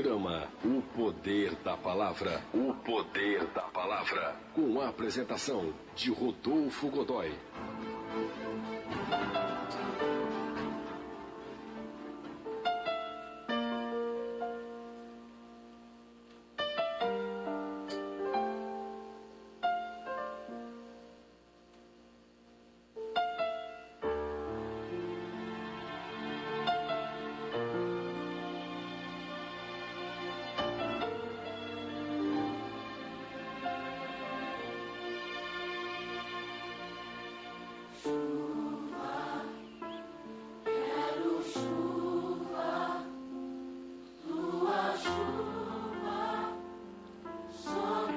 Programa O Poder da Palavra. O Poder da Palavra. Com a apresentação de Rodolfo Godoy.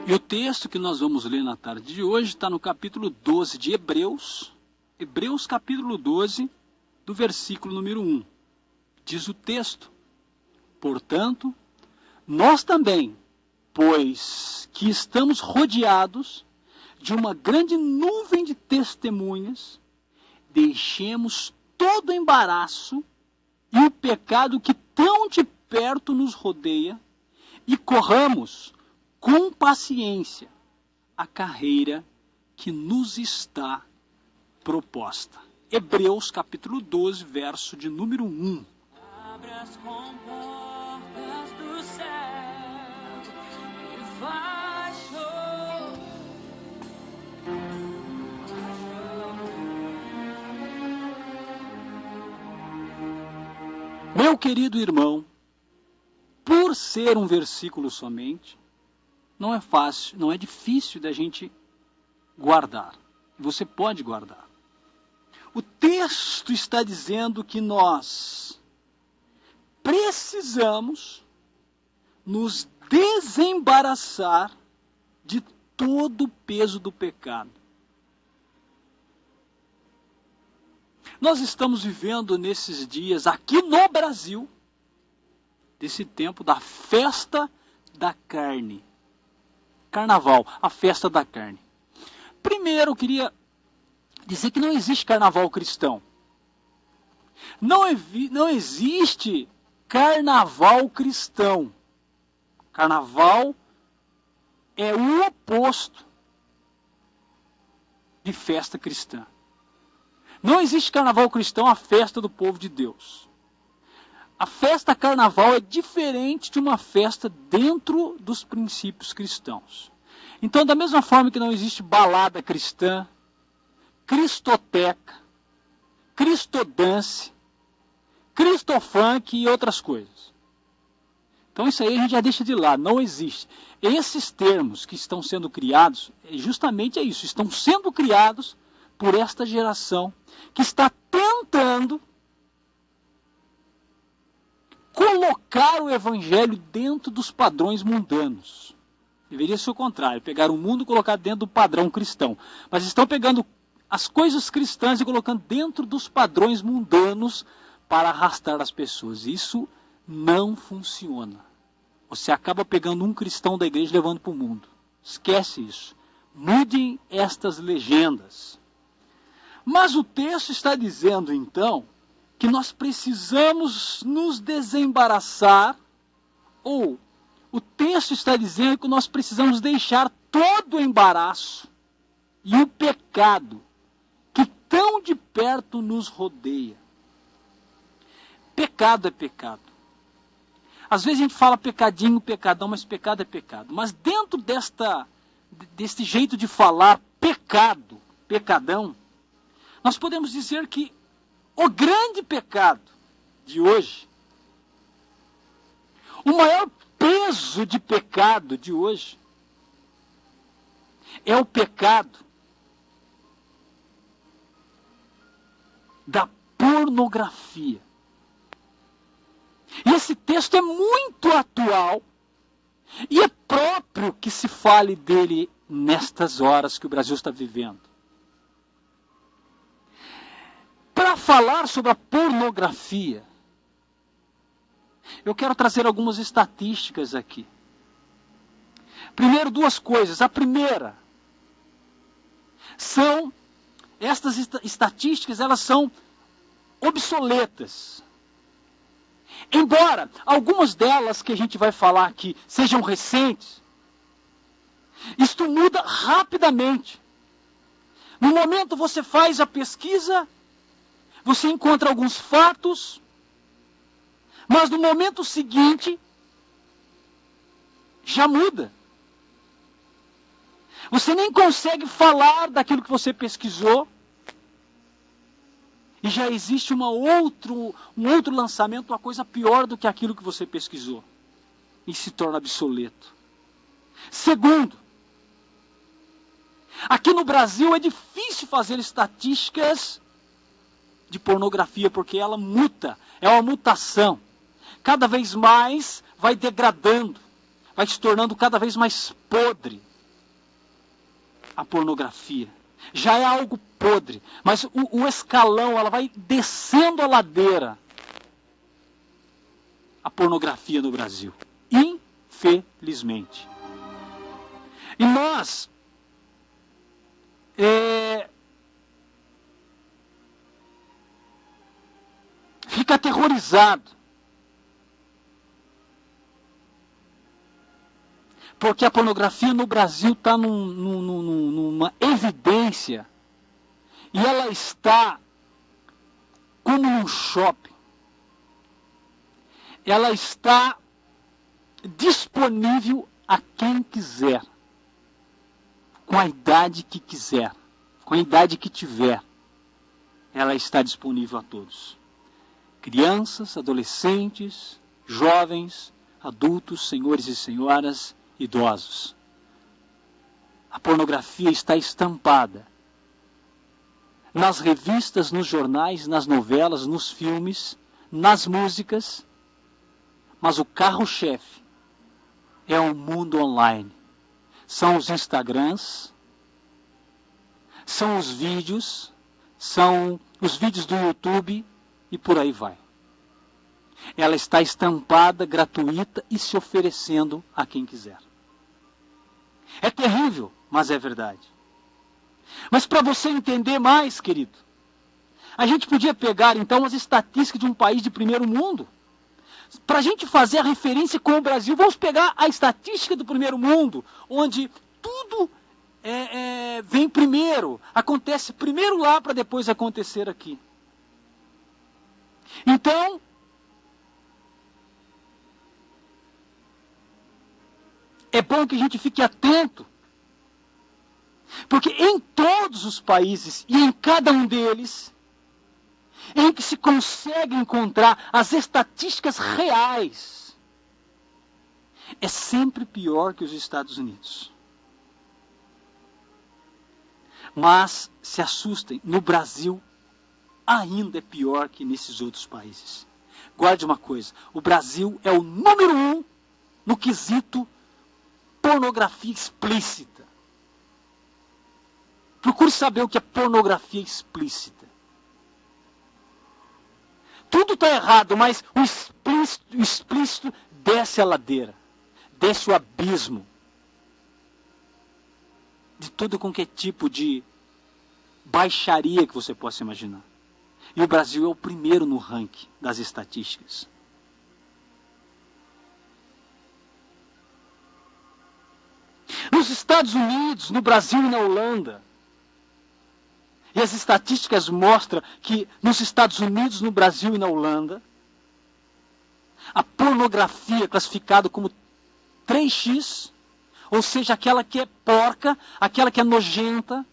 E o texto que nós vamos ler na tarde de hoje está no capítulo 12 de Hebreus. Hebreus capítulo 12, do versículo número 1. Diz o texto: portanto, nós também, pois que estamos rodeados de uma grande nuvem de testemunhas, deixemos todo o embaraço e o pecado que tão de perto nos rodeia e corramos com paciência a carreira que nos está proposta. Hebreus capítulo 12, verso de número 1. Abre as comportas do céu e faz show. Meu querido irmão, por ser um versículo somente, não é fácil, não é difícil da gente guardar. Você pode guardar. O texto está dizendo que nós precisamos nos desembaraçar de todo o peso do pecado. Nós estamos vivendo nesses dias, aqui no Brasil, desse tempo da festa da carne. Carnaval, a festa da carne. Primeiro, eu queria dizer que não existe carnaval cristão. Não existe carnaval cristão. Carnaval é o oposto de festa cristã. Não existe carnaval cristão, a festa do povo de Deus. A festa carnaval é diferente de uma festa dentro dos princípios cristãos. Então, da mesma forma que não existe balada cristã, cristoteca, cristodance, cristofunk e outras coisas. Então isso aí a gente já deixa de lado, não existe. Esses termos que estão sendo criados, justamente é isso, estão sendo criados por esta geração que está tentando colocar o evangelho dentro dos padrões mundanos. Deveria ser o contrário, pegar o mundo e colocar dentro do padrão cristão. Mas estão pegando as coisas cristãs e colocando dentro dos padrões mundanos para arrastar as pessoas. Isso não funciona. Você acaba pegando um cristão da igreja e levando para o mundo. Esquece isso. Mudem estas legendas. Mas o texto está dizendo, então, que nós precisamos nos desembaraçar, ou o texto está dizendo que nós precisamos deixar todo o embaraço e o pecado que tão de perto nos rodeia. Pecado é pecado. Às vezes a gente fala pecadinho, pecadão, mas pecado é pecado. Mas dentro deste jeito de falar pecado, pecadão, nós podemos dizer que o grande pecado de hoje, o maior peso de pecado de hoje, é o pecado da pornografia. E esse texto é muito atual e é próprio que se fale dele nestas horas que o Brasil está vivendo. Para falar sobre a pornografia, eu quero trazer algumas estatísticas aqui. Primeiro, duas coisas. A primeira, estas estatísticas, elas são obsoletas. Embora algumas delas que a gente vai falar aqui sejam recentes, isto muda rapidamente. No momento você faz a pesquisa, você encontra alguns fatos, mas no momento seguinte, já muda. Você nem consegue falar daquilo que você pesquisou, e já existe um outro lançamento, uma coisa pior do que aquilo que você pesquisou, e se torna obsoleto. Segundo, aqui no Brasil é difícil fazer estatísticas de pornografia, porque ela muta, é uma mutação. Cada vez mais vai degradando, vai se tornando cada vez mais podre a pornografia. Já é algo podre, mas o escalão, ela vai descendo a ladeira, a pornografia no Brasil. Infelizmente. E nós fica aterrorizado, porque a pornografia no Brasil está numa evidência, e ela está como num shopping. Ela está disponível a quem quiser, com a idade que quiser, com a idade que tiver. Ela está disponível a todos. Crianças, adolescentes, jovens, adultos, senhores e senhoras, idosos. A pornografia está estampada nas revistas, nos jornais, nas novelas, nos filmes, nas músicas, mas o carro-chefe é o mundo online. São os Instagrams, são os vídeos do YouTube e por aí vai. Ela está estampada, gratuita e se oferecendo a quem quiser. É terrível, mas é verdade. Mas para você entender mais, querido, a gente podia pegar então as estatísticas de um país de primeiro mundo. Para a gente fazer a referência com o Brasil, vamos pegar a estatística do primeiro mundo, onde tudo vem primeiro, acontece primeiro lá para depois acontecer aqui. Então, é bom que a gente fique atento, porque em todos os países e em cada um deles, em que se consegue encontrar as estatísticas reais, é sempre pior que os Estados Unidos. Mas se assustem, no Brasil ainda é pior que nesses outros países. Guarde uma coisa, o Brasil é o número 1 no quesito pornografia explícita. Procure saber o que é pornografia explícita. Tudo está errado, mas o explícito desce a ladeira, desce o abismo de todo qualquer tipo de baixaria que você possa imaginar. E o Brasil é o primeiro no ranking das estatísticas. Nos Estados Unidos, no Brasil e na Holanda, e as estatísticas mostram que nos Estados Unidos, no Brasil e na Holanda, a pornografia é classificada como 3x, ou seja, aquela que é porca, aquela que é nojenta,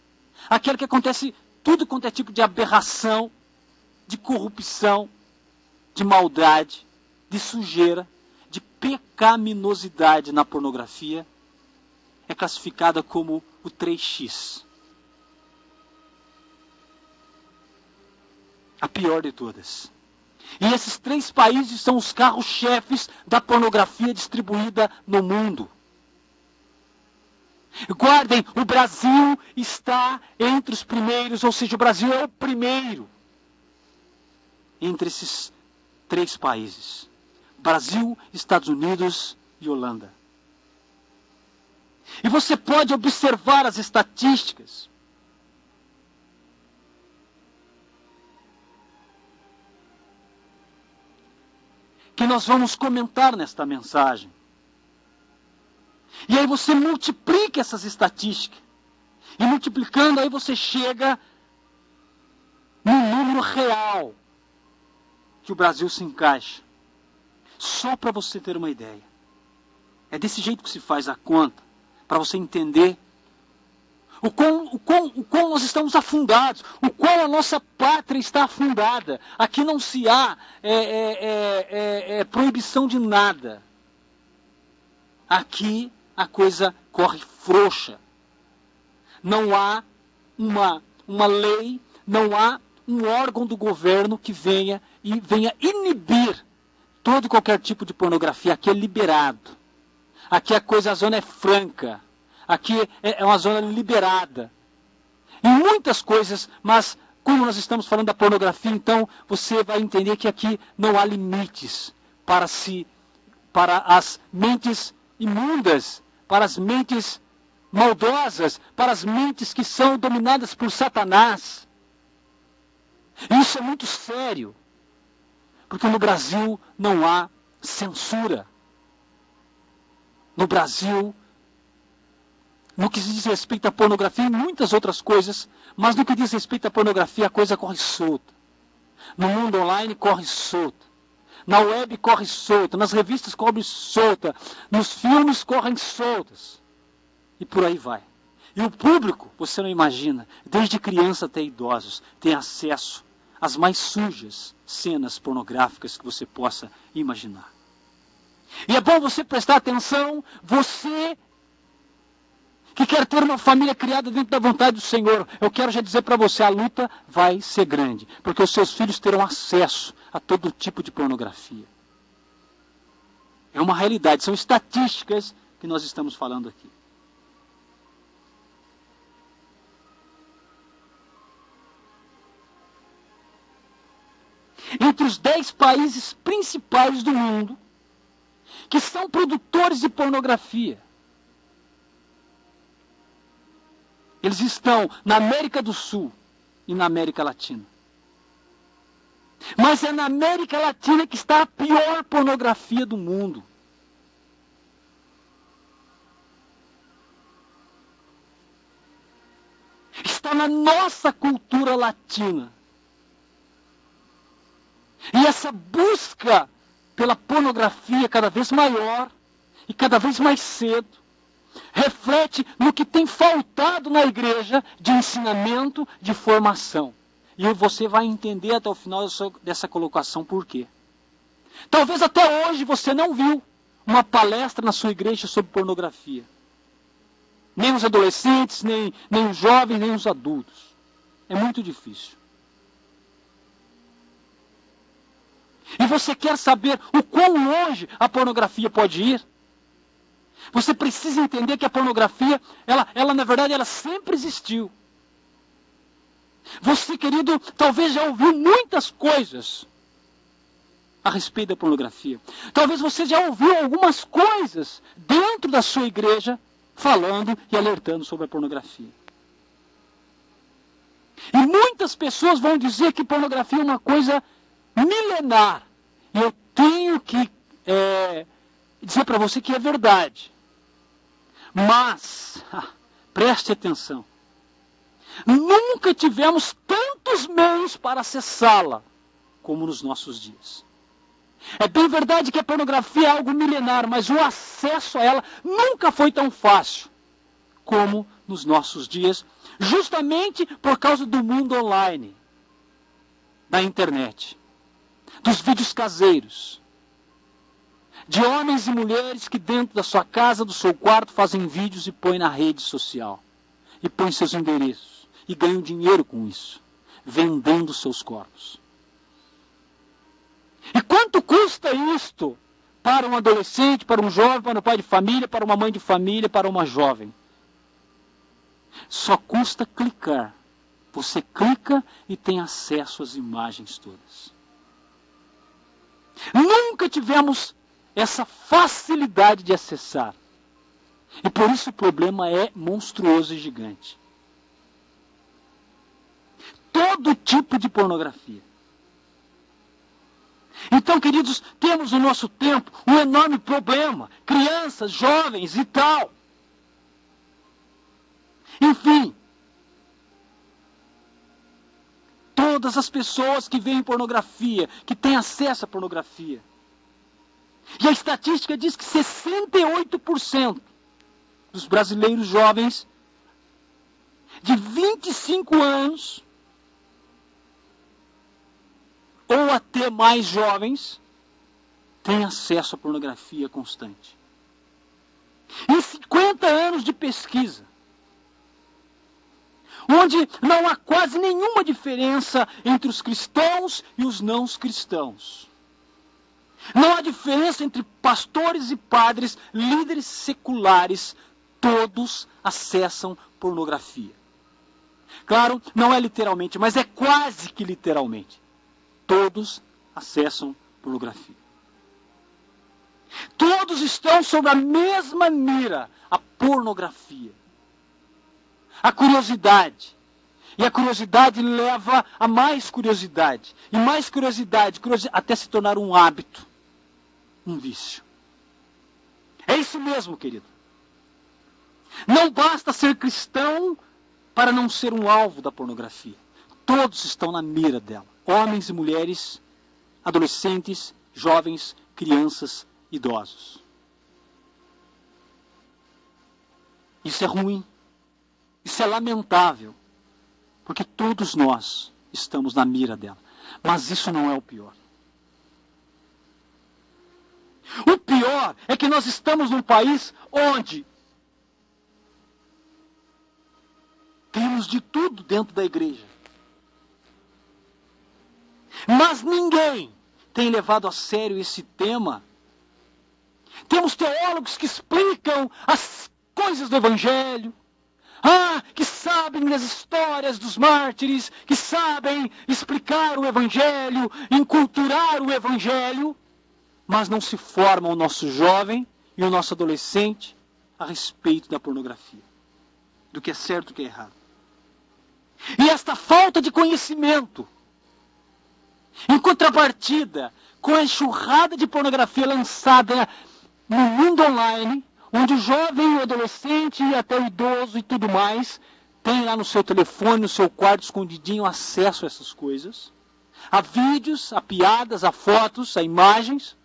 aquela que acontece tudo quanto é tipo de aberração, de corrupção, de maldade, de sujeira, de pecaminosidade na pornografia, é classificada como o 3x. A pior de todas. E esses 3 países são os carros-chefes da pornografia distribuída no mundo. Guardem, o Brasil está entre os primeiros, ou seja, o Brasil é o primeiro entre esses 3 países. Brasil, Estados Unidos e Holanda. E você pode observar as estatísticas. que nós vamos comentar nesta mensagem. E aí você multiplica essas estatísticas. E multiplicando, aí você chega no número real que o Brasil se encaixa. Só para você ter uma ideia. É desse jeito que se faz a conta, para você entender o quão nós estamos afundados, o quão a nossa pátria está afundada. Aqui não se há proibição de nada. Aqui a coisa corre frouxa. Não há uma lei, não há um órgão do governo que venha inibir todo e qualquer tipo de pornografia. Aqui é liberado. Aqui a zona é franca. Aqui é uma zona liberada. Em muitas coisas, mas como nós estamos falando da pornografia, então você vai entender que aqui não há limites para as mentes imundas, para as mentes maldosas, para as mentes que são dominadas por Satanás. Isso é muito sério, porque no Brasil não há censura. No Brasil, no que diz respeito à pornografia e muitas outras coisas, mas no que diz respeito à pornografia, a coisa corre solta. No mundo online corre solta. Na web corre solta, nas revistas corre solta, nos filmes correm soltas. E por aí vai. E o público, você não imagina, desde criança até idosos, tem acesso às mais sujas cenas pornográficas que você possa imaginar. E é bom você prestar atenção, você que quer ter uma família criada dentro da vontade do Senhor. Eu quero já dizer para você, a luta vai ser grande, porque os seus filhos terão acesso a todo tipo de pornografia. É uma realidade, são estatísticas que nós estamos falando aqui. Entre os 10 países principais do mundo, que são produtores de pornografia, eles estão na América do Sul e na América Latina. Mas é na América Latina que está a pior pornografia do mundo. Está na nossa cultura latina. E essa busca pela pornografia cada vez maior e cada vez mais cedo reflete no que tem faltado na igreja de ensinamento, de formação. E você vai entender até o final dessa colocação por quê. Talvez até hoje você não viu uma palestra na sua igreja sobre pornografia. Nem os adolescentes, nem os jovens, nem os adultos. É muito difícil. E você quer saber o quão longe a pornografia pode ir? Você precisa entender que a pornografia, ela na verdade, ela sempre existiu. Você, querido, talvez já ouviu muitas coisas a respeito da pornografia. Talvez você já ouviu algumas coisas dentro da sua igreja falando e alertando sobre a pornografia. E muitas pessoas vão dizer que pornografia é uma coisa milenar. E eu tenho que dizer para você que é verdade. Mas, preste atenção. Nunca tivemos tantos meios para acessá-la como nos nossos dias. É bem verdade que a pornografia é algo milenar, mas o acesso a ela nunca foi tão fácil como nos nossos dias, justamente por causa do mundo online, da internet, dos vídeos caseiros, de homens e mulheres que dentro da sua casa, do seu quarto, fazem vídeos e põem na rede social, e põem seus endereços, e ganham dinheiro com isso, vendendo seus corpos. E quanto custa isto para um adolescente, para um jovem, para um pai de família, para uma mãe de família, para uma jovem? Só custa clicar. Você clica e tem acesso às imagens todas. Nunca tivemos essa facilidade de acessar. E por isso o problema é monstruoso e gigante. Todo tipo de pornografia. Então, queridos, temos no nosso tempo um enorme problema. Crianças, jovens e tal. Enfim, todas as pessoas que veem pornografia, que têm acesso à pornografia. E a estatística diz que 68% dos brasileiros jovens de 25 anos ou até mais jovens têm acesso à pornografia constante. Em 50 anos de pesquisa, onde não há quase nenhuma diferença entre os cristãos e os não cristãos. Não há diferença entre pastores e padres, líderes seculares, todos acessam pornografia. Claro, não é literalmente, mas é quase que literalmente. Todos acessam pornografia. Todos estão sob a mesma mira, a pornografia. A curiosidade. E a curiosidade leva a mais curiosidade. E mais curiosidade, até se tornar um hábito. Um vício. É isso mesmo, querido. Não basta ser cristão para não ser um alvo da pornografia. Todos estão na mira dela. Homens e mulheres, adolescentes, jovens, crianças, idosos. Isso é ruim. Isso é lamentável. Porque todos nós estamos na mira dela. Mas isso não é o pior. O pior é que nós estamos num país onde temos de tudo dentro da igreja. Mas ninguém tem levado a sério esse tema. Temos teólogos que explicam as coisas do Evangelho. Que sabem das histórias dos mártires, que sabem explicar o Evangelho, enculturar o Evangelho, mas não se formam o nosso jovem e o nosso adolescente a respeito da pornografia, do que é certo e do que é errado. E esta falta de conhecimento, em contrapartida com a enxurrada de pornografia lançada no mundo online, onde o jovem, o adolescente e até o idoso e tudo mais tem lá no seu telefone, no seu quarto escondidinho acesso a essas coisas, a vídeos, a piadas, a fotos, a imagens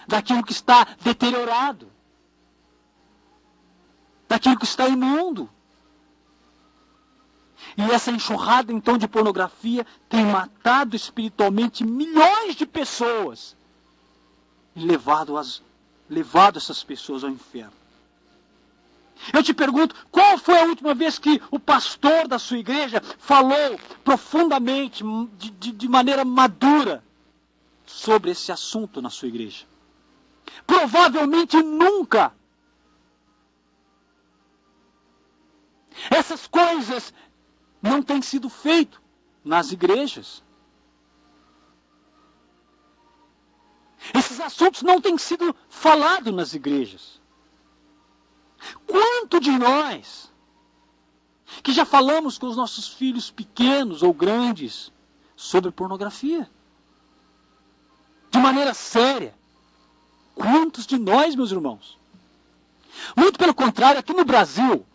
daquilo que está deteriorado, daquilo que está imundo. E essa enxurrada então de pornografia tem matado espiritualmente milhões de pessoas e levado essas pessoas ao inferno. Eu te pergunto, qual foi a última vez que o pastor da sua igreja falou profundamente, de maneira madura, sobre esse assunto na sua igreja? Provavelmente nunca. Essas coisas não têm sido feitas nas igrejas. Esses assuntos não têm sido falados nas igrejas. Quanto de nós que já falamos com os nossos filhos pequenos ou grandes sobre pornografia? De maneira séria. Quantos de nós, meus irmãos? Muito pelo contrário, aqui no Brasil,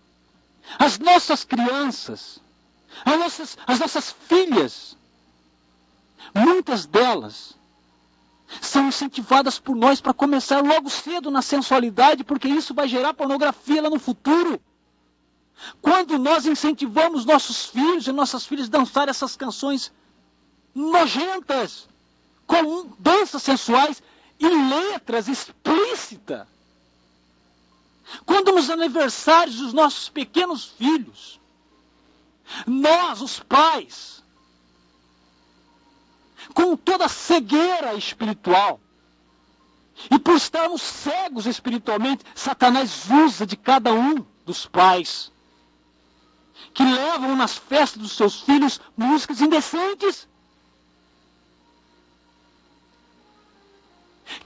as nossas crianças, as nossas filhas, muitas delas são incentivadas por nós para começar logo cedo na sensualidade, porque isso vai gerar pornografia lá no futuro. Quando nós incentivamos nossos filhos e nossas filhas a dançar essas canções nojentas, com danças sensuais e letras explícitas. Quando nos aniversários dos nossos pequenos filhos, nós, os pais, com toda a cegueira espiritual, e por estarmos cegos espiritualmente, Satanás usa de cada um dos pais, que levam nas festas dos seus filhos músicas indecentes,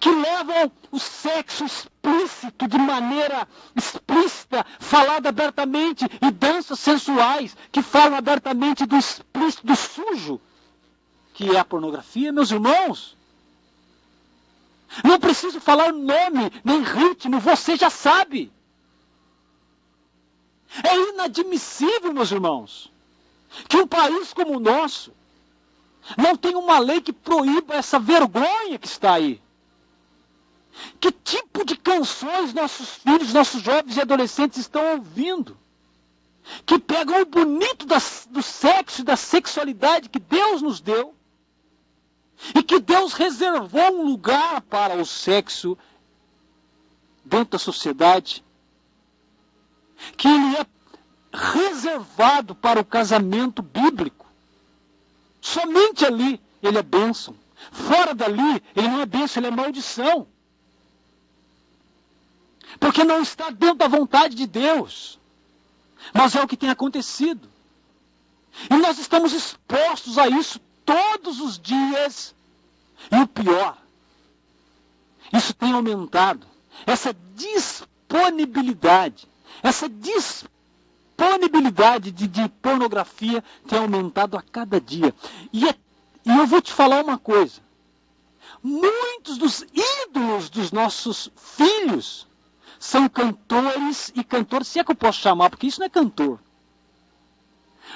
que levam o sexo explícito de maneira explícita, falado abertamente, e danças sensuais que falam abertamente do explícito, do sujo, que é a pornografia, meus irmãos. Não preciso falar nome, nem ritmo, você já sabe. É inadmissível, meus irmãos, que um país como o nosso não tenha uma lei que proíba essa vergonha que está aí. Que tipo de canções nossos filhos, nossos jovens e adolescentes estão ouvindo? Que pegam o bonito do sexo e da sexualidade que Deus nos deu, e que Deus reservou um lugar para o sexo dentro da sociedade, que ele é reservado para o casamento bíblico. Somente ali ele é bênção. Fora dali ele não é bênção, ele é maldição. Porque não está dentro da vontade de Deus. Mas é o que tem acontecido. E nós estamos expostos a isso todos os dias. E o pior, isso tem aumentado. Essa disponibilidade de pornografia tem aumentado a cada dia. E eu vou te falar uma coisa. Muitos dos ídolos dos nossos filhos são cantores e cantoras, se é que eu posso chamar, porque isso não é cantor.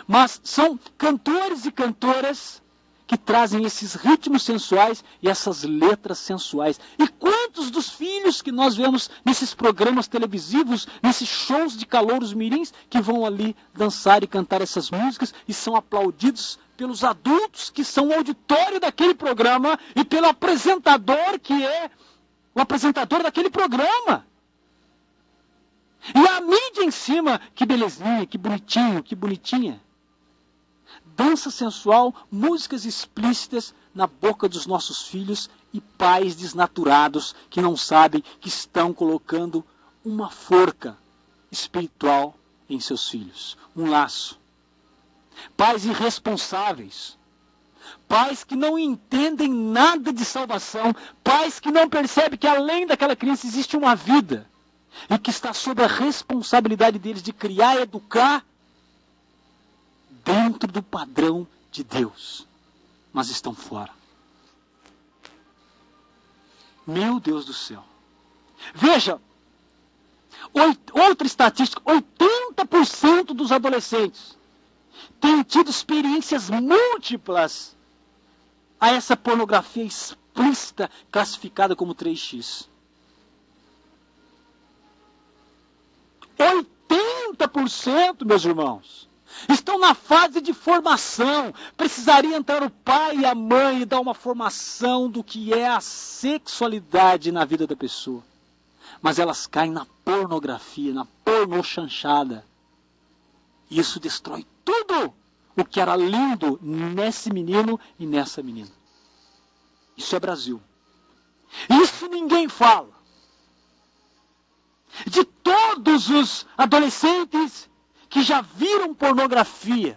Mas são cantores e cantoras que trazem esses ritmos sensuais e essas letras sensuais. E quantos dos filhos que nós vemos nesses programas televisivos, nesses shows de calouros mirins, que vão ali dançar e cantar essas músicas e são aplaudidos pelos adultos que são o auditório daquele programa e pelo apresentador que é o apresentador daquele programa. E a mídia em cima, que belezinha, que bonitinho, que bonitinha. Dança sensual, músicas explícitas na boca dos nossos filhos e pais desnaturados que não sabem que estão colocando uma forca espiritual em seus filhos. Um laço. Pais irresponsáveis. Pais que não entendem nada de salvação. Pais que não percebem que além daquela criança existe uma vida. E que está sob a responsabilidade deles de criar e educar dentro do padrão de Deus. Mas estão fora. Meu Deus do céu. Veja, outra estatística, 80% dos adolescentes têm tido experiências múltiplas a essa pornografia explícita classificada como 3x. 80%, meus irmãos, estão na fase de formação. Precisaria entrar o pai e a mãe e dar uma formação do que é a sexualidade na vida da pessoa. Mas elas caem na pornografia, na pornochanchada. Isso destrói tudo o que era lindo nesse menino e nessa menina. Isso é Brasil. Isso ninguém fala. De todos os adolescentes que já viram pornografia,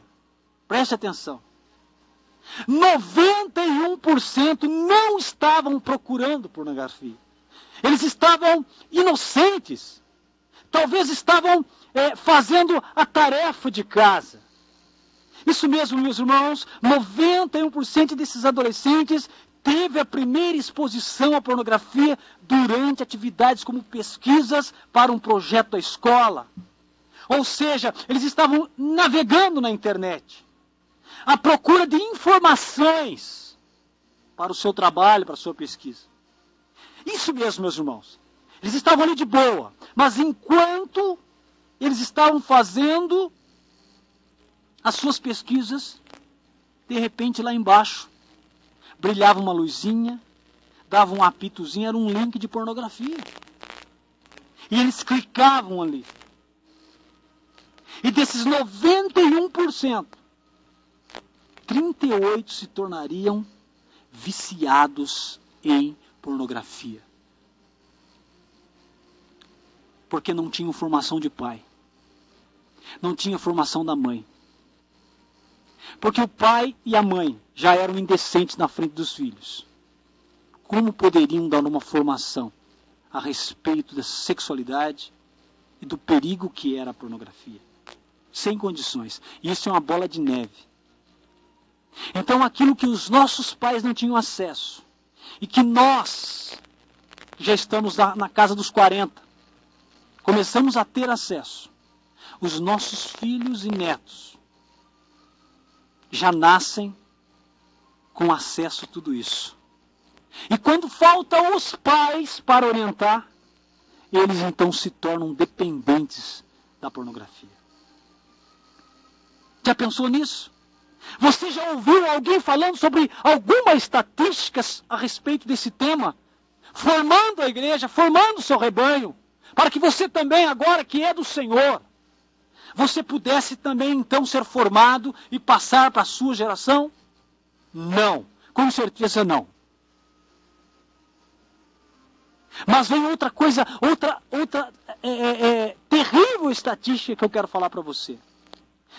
preste atenção, 91% não estavam procurando pornografia. Eles estavam inocentes. Talvez estavam fazendo a tarefa de casa. Isso mesmo, meus irmãos, 91% desses adolescentes teve a primeira exposição à pornografia durante atividades como pesquisas para um projeto da escola. Ou seja, eles estavam navegando na internet, à procura de informações para o seu trabalho, para a sua pesquisa. Isso mesmo, meus irmãos. Eles estavam ali de boa, mas enquanto eles estavam fazendo as suas pesquisas, de repente lá embaixo, brilhava uma luzinha, dava um apitozinho, era um link de pornografia. E eles clicavam ali. E desses 91%, 38% se tornariam viciados em pornografia. Porque não tinham formação de pai. Não tinha formação da mãe. Porque o pai e a mãe já eram indecentes na frente dos filhos. Como poderiam dar uma formação a respeito da sexualidade e do perigo que era a pornografia? Sem condições. Isso é uma bola de neve. Então aquilo que os nossos pais não tinham acesso e que nós já estamos na casa dos 40. Começamos a ter acesso. Os nossos filhos e netos já nascem com acesso a tudo isso. E quando faltam os pais para orientar, eles então se tornam dependentes da pornografia. Já pensou nisso? Você já ouviu alguém falando sobre algumas estatísticas a respeito desse tema? Formando a igreja, formando o seu rebanho, para que você também, agora que é do Senhor, você pudesse também então ser formado e passar para a sua geração? Não, com certeza não. Mas vem outra coisa, outra terrível estatística que eu quero falar para você.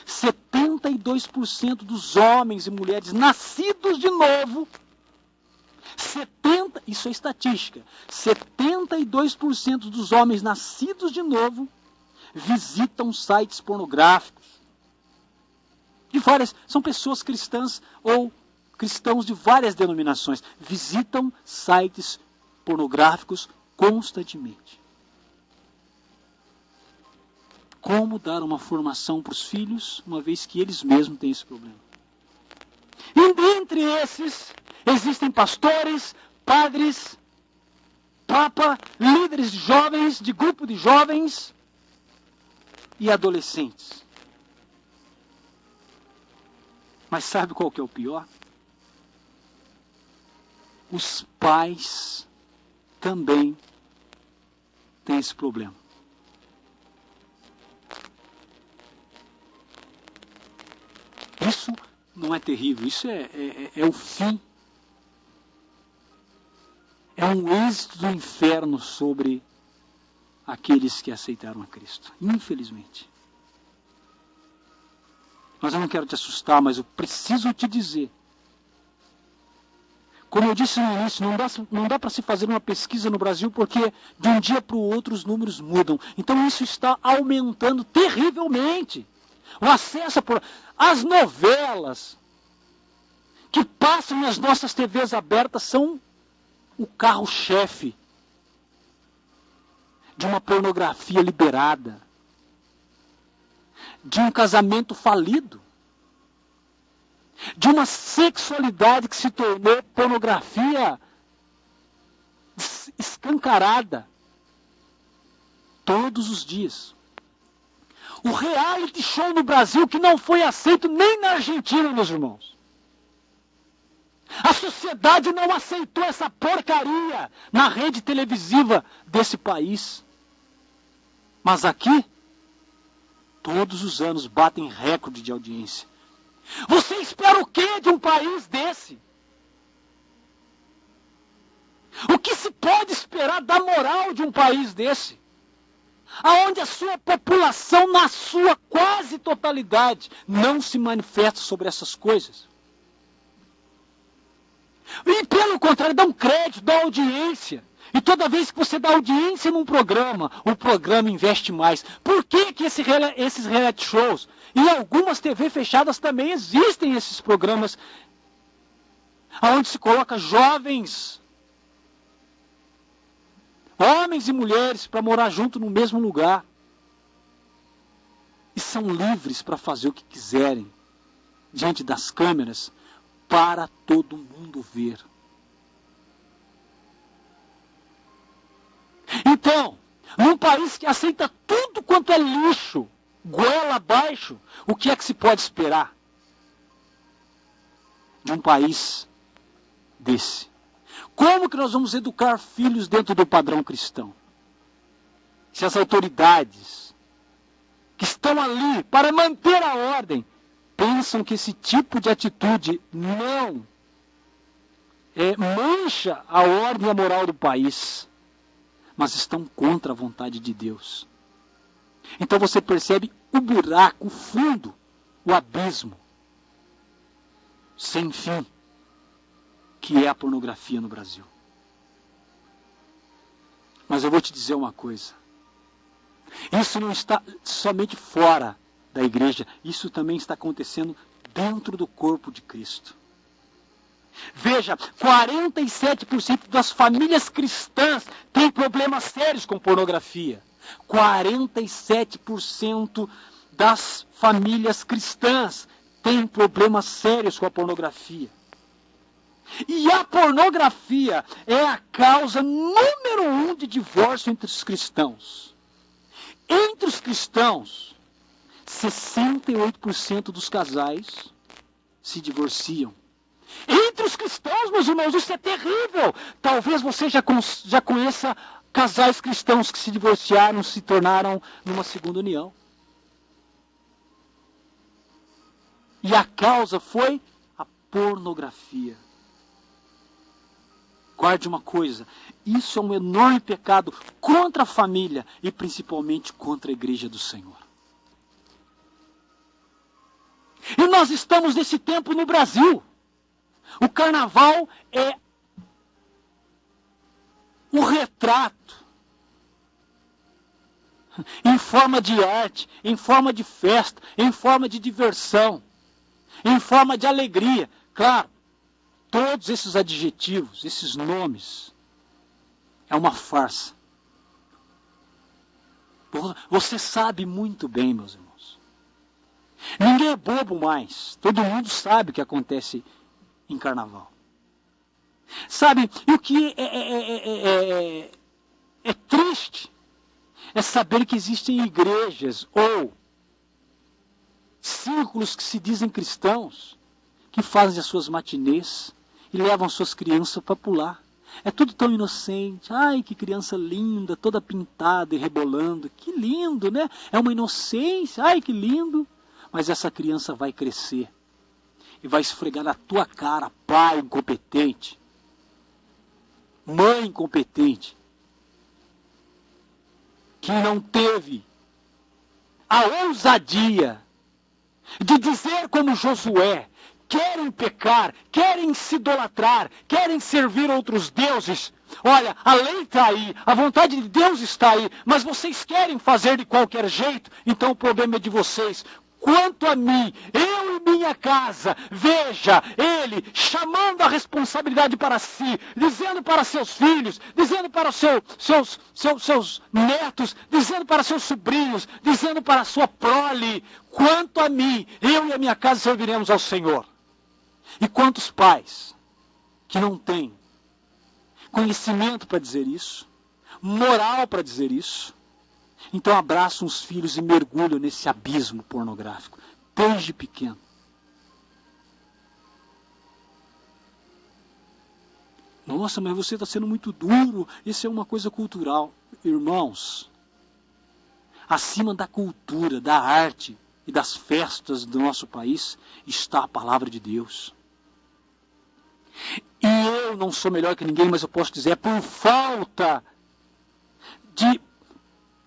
72% dos homens e mulheres nascidos de novo, isso é estatística, 72% dos homens nascidos de novo visitam sites pornográficos. São pessoas cristãs ou cristãos de várias denominações, visitam sites pornográficos constantemente. Como dar uma formação para os filhos, uma vez que eles mesmos têm esse problema? E dentre esses, existem pastores, padres, papa, líderes jovens, de grupo de jovens e adolescentes. Mas sabe qual que é o pior? Os pais também têm esse problema. Isso não é terrível, isso é o fim. É um êxito do inferno sobre aqueles que aceitaram a Cristo, infelizmente. Mas eu não quero te assustar, mas eu preciso te dizer. Como eu disse no início, não dá para se fazer uma pesquisa no Brasil porque de um dia para o outro os números mudam. Então isso está aumentando terrivelmente. O acesso às novelas que passam nas nossas TVs abertas são o carro-chefe de uma pornografia liberada, de um casamento falido, de uma sexualidade que se tornou pornografia escancarada todos os dias. O reality show no Brasil que não foi aceito nem na Argentina, meus irmãos. A sociedade não aceitou essa porcaria na rede televisiva desse país. Mas aqui, todos os anos batem recorde de audiência. Você espera o quê de um país desse? O que se pode esperar da moral de um país desse? Aonde a sua população, na sua quase totalidade, não se manifesta sobre essas coisas. E pelo contrário, dá um crédito, dá audiência. E toda vez que você dá audiência num programa, o programa investe mais. Por que esses reality shows? E algumas TV fechadas também existem esses programas, onde se coloca jovens, homens e mulheres, para morar junto no mesmo lugar. E são livres para fazer o que quiserem, diante das câmeras, para todo mundo ver. Então, num país que aceita tudo quanto é lixo, goela abaixo, o que é que se pode esperar de um país desse? Como que nós vamos educar filhos dentro do padrão cristão? Se as autoridades que estão ali para manter a ordem pensam que esse tipo de atitude não mancha a ordem e a moral do país, mas estão contra a vontade de Deus. Então você percebe o buraco, o fundo, o abismo sem fim que é a pornografia no Brasil. Mas eu vou te dizer uma coisa. Isso não está somente fora da igreja, isso também está acontecendo dentro do corpo de Cristo. Veja, 47% das famílias cristãs têm problemas sérios com pornografia. 47% das famílias cristãs têm problemas sérios com a pornografia. E a pornografia é a causa número 1 de divórcio entre os cristãos. Entre os cristãos, 68% dos casais se divorciam. Entre os cristãos, meus irmãos, isso é terrível. Talvez você já conheça casais cristãos que se divorciaram, se tornaram numa segunda união. E a causa foi a pornografia. Guarde uma coisa, isso é um enorme pecado contra a família e principalmente contra a igreja do Senhor. E nós estamos nesse tempo no Brasil. O carnaval é o retrato em forma de arte, em forma de festa, em forma de diversão, em forma de alegria. Claro, todos esses adjetivos, esses nomes, é uma farsa. Você sabe muito bem, meus irmãos. Ninguém é bobo mais. Todo mundo sabe o que acontece em carnaval. Sabe, e o que é triste é saber que existem igrejas ou círculos que se dizem cristãos que fazem as suas matinês e levam suas crianças para pular. É tudo tão inocente. Ai, que criança linda, toda pintada e rebolando. Que lindo, né? É uma inocência. Ai, que lindo. Mas essa criança vai crescer e vai esfregar na tua cara, pai incompetente, mãe incompetente, que não teve a ousadia de dizer como Josué: querem pecar, querem se idolatrar, querem servir outros deuses. Olha, a lei está aí, a vontade de Deus está aí, mas vocês querem fazer de qualquer jeito, então o problema é de vocês. Quanto a mim, eu e minha casa, veja, ele chamando a responsabilidade para si, dizendo para seus filhos, dizendo para seus netos, dizendo para seus sobrinhos, dizendo para a sua prole: quanto a mim, eu e a minha casa serviremos ao Senhor. E quantos pais que não têm conhecimento para dizer isso, moral para dizer isso, então abraçam os filhos e mergulham nesse abismo pornográfico, desde pequeno. Nossa, mas você está sendo muito duro, isso é uma coisa cultural. Irmãos, acima da cultura, da arte e das festas do nosso país, está a palavra de Deus. E eu não sou melhor que ninguém, mas eu posso dizer, é por falta de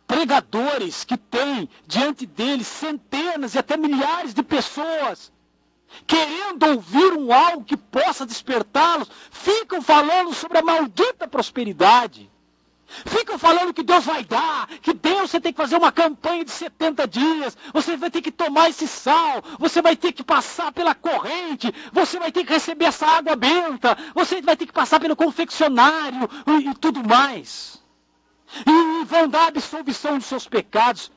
pregadores que têm diante deles centenas e até milhares de pessoas querendo ouvir algo que possa despertá-los, ficam falando sobre a maldita prosperidade. Ficam falando que Deus vai dar, que Deus, você tem que fazer uma campanha de 70 dias, você vai ter que tomar esse sal, você vai ter que passar pela corrente, você vai ter que receber essa água benta, você vai ter que passar pelo confeccionário e tudo mais. E vão dar absolvição dos seus pecados.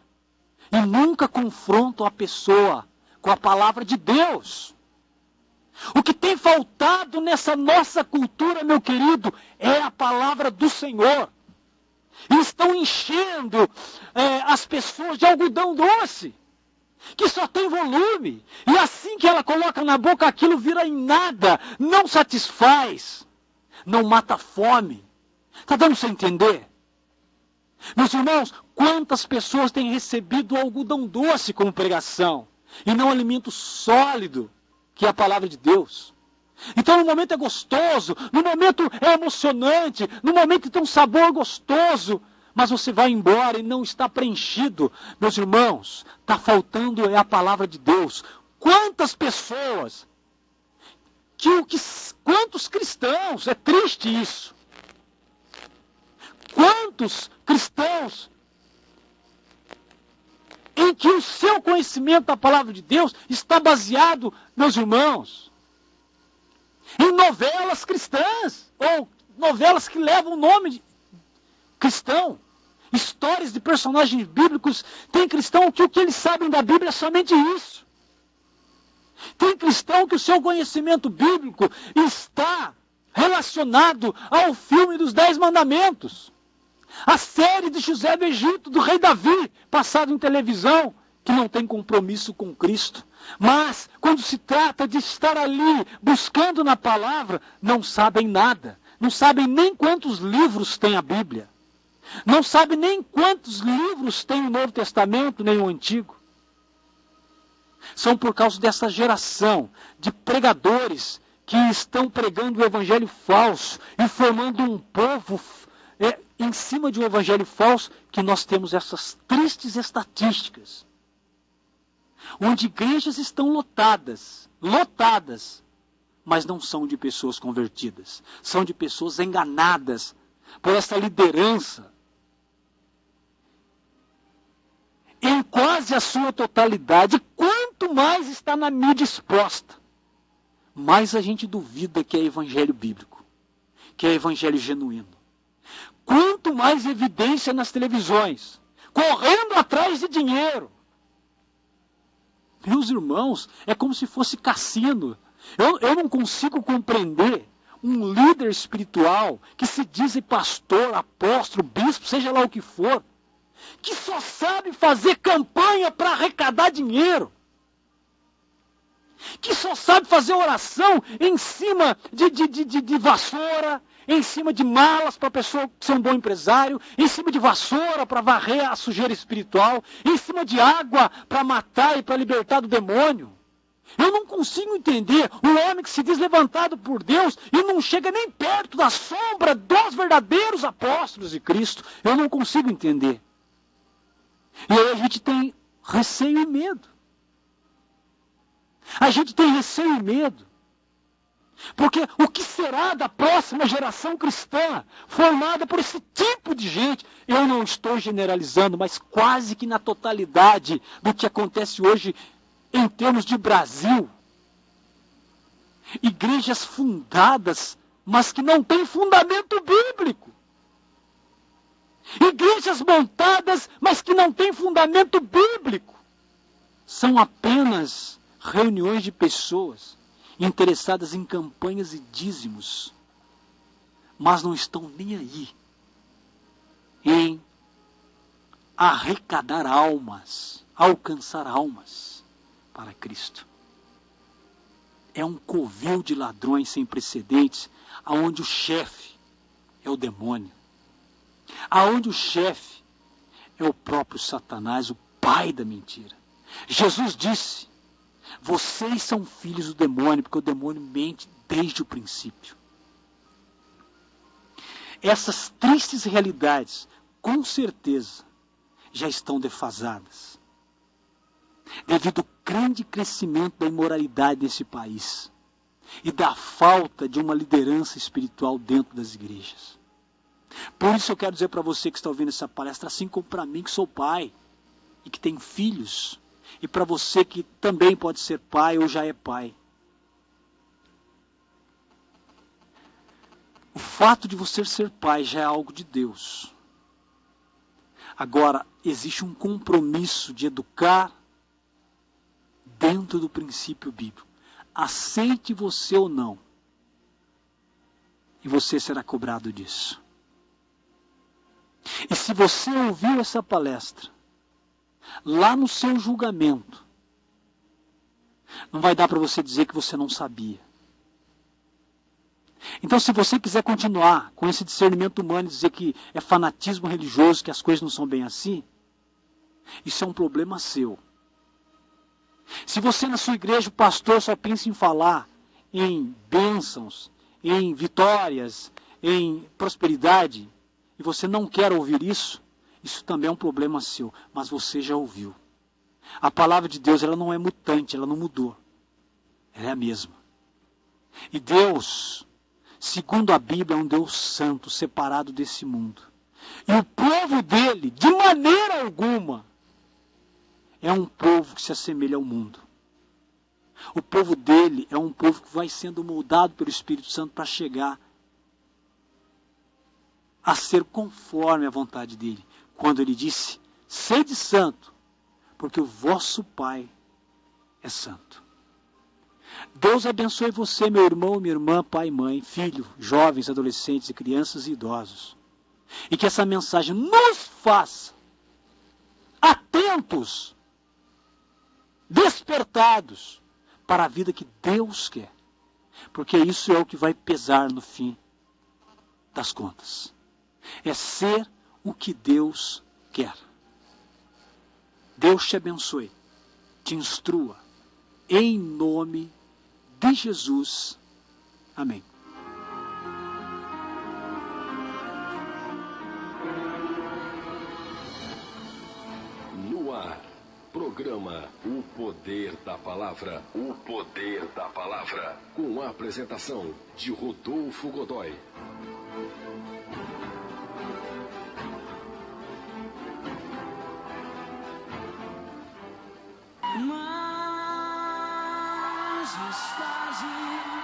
E nunca confrontam a pessoa com a palavra de Deus. O que tem faltado nessa nossa cultura, meu querido, é a palavra do Senhor. E estão enchendo as pessoas de algodão doce, que só tem volume. E assim que ela coloca na boca, aquilo vira em nada, não satisfaz, não mata a fome. Está dando para entender? Meus irmãos, quantas pessoas têm recebido algodão doce como pregação, e não alimento sólido, que é a palavra de Deus. Então no momento é gostoso, no momento é emocionante, no momento tem um sabor gostoso, mas você vai embora e não está preenchido. Meus irmãos, está faltando a palavra de Deus. Quantas pessoas, quantos cristãos, é triste isso. Quantos cristãos em que o seu conhecimento da palavra de Deus está baseado, meus irmãos, em novelas cristãs, ou novelas que levam o nome de cristão. Histórias de personagens bíblicos. Tem cristão que o que eles sabem da Bíblia é somente isso. Tem cristão que o seu conhecimento bíblico está relacionado ao filme dos 10 Mandamentos. A série de José do Egito, do rei Davi, passado em televisão, que não tem compromisso com Cristo. Mas, quando se trata de estar ali, buscando na palavra, não sabem nada. Não sabem nem quantos livros tem a Bíblia. Não sabem nem quantos livros tem o Novo Testamento, nem o Antigo. São por causa dessa geração de pregadores que estão pregando o evangelho falso e formando um povo em cima de um evangelho falso, que nós temos essas tristes estatísticas, onde igrejas estão lotadas, mas não são de pessoas convertidas, são de pessoas enganadas por essa liderança, em quase a sua totalidade. Quanto mais está na mídia exposta, mais a gente duvida que é evangelho bíblico, que é evangelho genuíno. Quanto mais evidência nas televisões, correndo atrás de dinheiro. Meus irmãos, é como se fosse cassino. Eu não consigo compreender um líder espiritual que se diz pastor, apóstolo, bispo, seja lá o que for, que só sabe fazer campanha para arrecadar dinheiro, que só sabe fazer oração em cima de vassoura, em cima de malas para a pessoa ser um bom empresário, em cima de vassoura para varrer a sujeira espiritual, em cima de água para matar e para libertar do demônio. Eu não consigo entender um homem que se diz levantado por Deus e não chega nem perto da sombra dos verdadeiros apóstolos de Cristo. Eu não consigo entender. E aí a gente tem receio e medo. A gente tem receio e medo. Porque o que será da próxima geração cristã, formada por esse tipo de gente? Eu não estou generalizando, mas quase que na totalidade do que acontece hoje em termos de Brasil. Igrejas fundadas, mas que não têm fundamento bíblico. Igrejas montadas, mas que não têm fundamento bíblico. São apenas reuniões de pessoas interessadas em campanhas e dízimos, mas não estão nem aí em arrecadar almas, alcançar almas para Cristo. É um covil de ladrões sem precedentes, aonde o chefe é o demônio, aonde o chefe é o próprio Satanás, o pai da mentira. Jesus disse: vocês são filhos do demônio, porque o demônio mente desde o princípio. Essas tristes realidades, com certeza, já estão defasadas, devido ao grande crescimento da imoralidade nesse país e da falta de uma liderança espiritual dentro das igrejas. Por isso eu quero dizer para você que está ouvindo essa palestra, assim como para mim que sou pai e que tenho filhos, e para você que também pode ser pai ou já é pai. O fato de você ser pai já é algo de Deus. Agora, existe um compromisso de educar dentro do princípio bíblico. Aceite você ou não, e você será cobrado disso. E se você ouviu essa palestra, lá no seu julgamento, não vai dar para você dizer que você não sabia. Então, se você quiser continuar com esse discernimento humano e dizer que é fanatismo religioso, que as coisas não são bem assim, isso é um problema seu. Se você na sua igreja, o pastor, só pensa em falar em bênçãos, em vitórias, em prosperidade, e você não quer ouvir isso, isso também é um problema seu, mas você já ouviu. A palavra de Deus, ela não é mutante, ela não mudou. Ela é a mesma. E Deus, segundo a Bíblia, é um Deus santo, separado desse mundo. E o povo dele, de maneira alguma, é um povo que se assemelha ao mundo. O povo dele é um povo que vai sendo moldado pelo Espírito Santo para chegar a ser conforme a vontade dele. Quando ele disse, sede santo, porque o vosso Pai é santo. Deus abençoe você, meu irmão, minha irmã, pai e mãe, filho, jovens, adolescentes e crianças e idosos. E que essa mensagem nos faça atentos, despertados para a vida que Deus quer. Porque isso é o que vai pesar no fim das contas. É ser o que Deus quer. Deus te abençoe, te instrua, em nome de Jesus. Amém. No ar, programa O Poder da Palavra. O Poder da Palavra. Com a apresentação de Rodolfo Godoy. Majestade.